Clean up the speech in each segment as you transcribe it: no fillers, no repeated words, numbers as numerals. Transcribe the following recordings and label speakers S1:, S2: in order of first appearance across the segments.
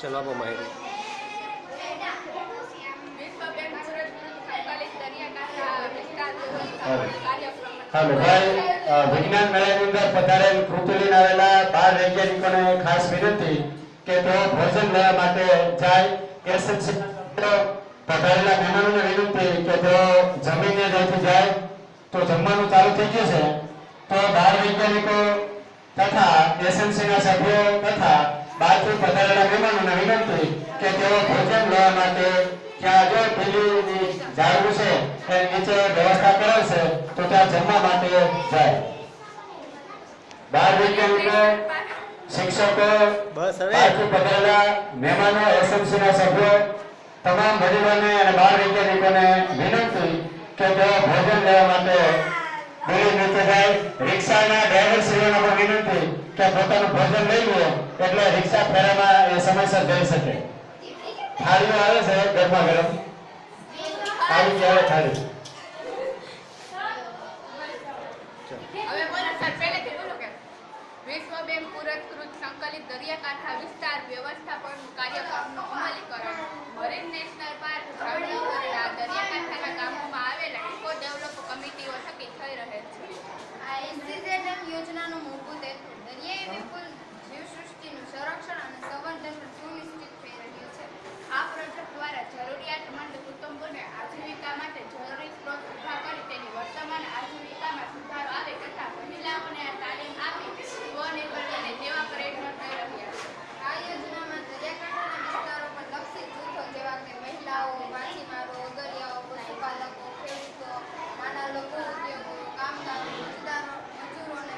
S1: ચલો આપો માહિતી.
S2: હાલો ભાઈ, વિજ્ઞાન મેળાની અંદર પધારેલ કૃતિ લઈને આવેલા 12 વૈજ્ઞાનિકોને ખાસ વિનંતી કે તેઓ ભોજન લેવા માટે જાય. એસએમસી પધારેલા મહેમાનોને વિનંતી કે તેઓ જમીને ત્યાંથી જાય. તો જમવાનું ચાલુ થઈ ગયું છે. તો 12 વૈજ્ઞાનિકો તથા એસએમસીના સભ્યો તથા બહારથી પધારેલા મહેમાનોને વિનંતી કે તેઓ ભોજન લેવા માટે ત્યાં જો પેલી ઝાડવું છે એ નીચે વ્યવસ્થા કરેલ છે તો ત્યાં જમવા માટે જાય. 12 વૈજ્ઞાનિકો, શિક્ષકો, બહારથી પધારેલા મહેમાનો, એસએમસીના સભ્યો, તમામ વડીલોને અને 12 વૈજ્ઞાનિકોને વિનંતી કે તેઓ ભોજન લેવા માટે પેલી નીચે જાય. રિક્ષાના ડ્રાઈવરશ્રીઓને પણ વિનંતી કે પોતાનું ભોજન લઈ લે એટલે રિક્ષા ફેરામાં એ સમયસર જઈ શકે. થાળીઓ આવે છે ગરમા ગરમ, આવી ગયા થાળી.
S3: હવે બોલો સર, પહેલેથી બોલો કે વિશ્વ બેંક પુરસ્કૃત સંકલિત દરિયાકાંઠા વિસ્તાર વ્યવસ્થાપન કાર્યક્રમનું અમલીકરણ મરીન નેશનલ પાર્ક જામનગરના દરિયાકાંઠાના ગામોમાં આવેલા ઇકો ડેવલપ કમિટીઓ થકી થઈ રહેલ છે.
S4: આ એસસીઝેડએમ યોજનાનો મૂળભૂત હેતુ દરિયાઈ વિપુલ જીવસૃષ્ટિનું સંરક્ષણ અને સંવર્ધન સુનિશ્ચિત થઈ રહ્યું છે. આ પ્રોજેક્ટ દ્વારા જરૂરિયાતમંદ કુટુંબોને આજીવિકા માટે જરૂરી સ્ત્રોત ઊભા કરી તેની વર્તમાન આજીવિકામાં સુધારો આવે તથા મહિલાઓને તાલીમ આપી સ્વનિર્ભર બને તેવા પ્રયત્નો થઈ રહ્યા છે. આ યોજનામાં દરિયાકાંઠાના વિસ્તારો પર લક્ષિત જૂથો જેવા કે મહિલાઓ, માછીમારો, અગરિયાઓ, પશુપાલકો, ખેડૂતો, નાના લઘુ ઉદ્યોગો, કામદારો, મજૂરોને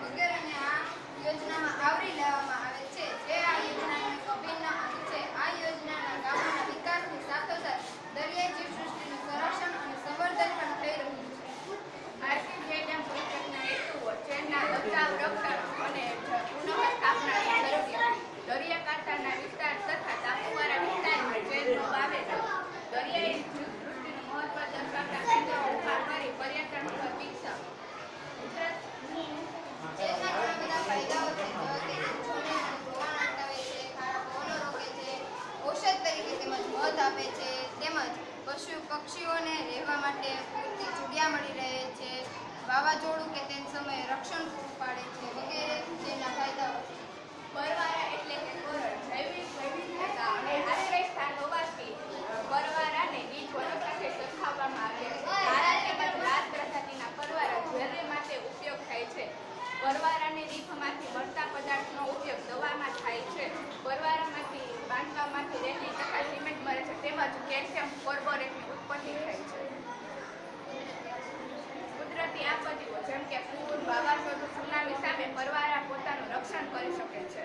S4: વગેરેને આ યોજનામાં આવરી લેવામાં આવે છે, જે આ યોજનાનો એક અભિન્ન અંગ છે. આ યોજનાના ગામોના વિકાસની સાથોસાથ દરિયાઈ જીવસૃષ્ટિનું સંરક્ષણ અને સંવર્ધન પણ થઈ રહ્યું છે.
S3: આરસીઝેડએમ પ્રોજેક્ટના હેતુઓ ચેનના બચાવ, રક્ષણ અને પુનઃસ્થાપનાની જરૂરિયાત દરિયાકાંઠાના વિસ્તાર તથા ટાપુવાળા વિસ્તારમાં ચેનનો વાવેતર દરિયાઈ જીવસૃષ્ટિનું મહત્વ દર્શાવતા કેન્દ્રો ઊભા કરી પર્યટન સ્થળ વિકસાવ.
S4: ચેનના ઘણા બધા ફાયદાઓ છે, જેવા કે વૃક્ષોને ધોવાણ અટકાવે છે, ખારા પવનો રોકે છે, ઔષધ તરીકે તેમજ મધ આપે છે, તેમજ પશુ પક્ષીઓને રહેવા માટે પૂરતી જગ્યા મળી રહે છે, વાવાઝોડું કે તેના સમયે રક્ષણ પૂરું પાડે છે વગેરે જેના ફાયદાઓ છે.
S3: પરવારા એટલે કે કોરલ જૈવિક વિવિધતા અને આશ્રય સ્થાન હોવાથી પરવારાને બીજ વનસ્પતિ સરખાવવામાં આવે છે. નાના તેમજ લાલ પ્રજાતિના પરવારા જ્વેલરી માટે ઉપયોગ થાય છે. પરવારાની રીંછમાંથી મળતા પદાર્થનો ઉપયોગ દવામાં થાય છે. પરવારામાંથી બાંધકામમાંથી રેતી તથા સિમેન્ટ મળે છે, તેમજ કેલ્શિયમ કાર્બોનેટની ઉત્પત્તિ થાય છે. કુદરતી આપત્તિઓ જેમ કે પૂર, વાવાઝોડું, સુનામી સામે પરવારા પોતાનું રક્ષણ કરી શકે છે.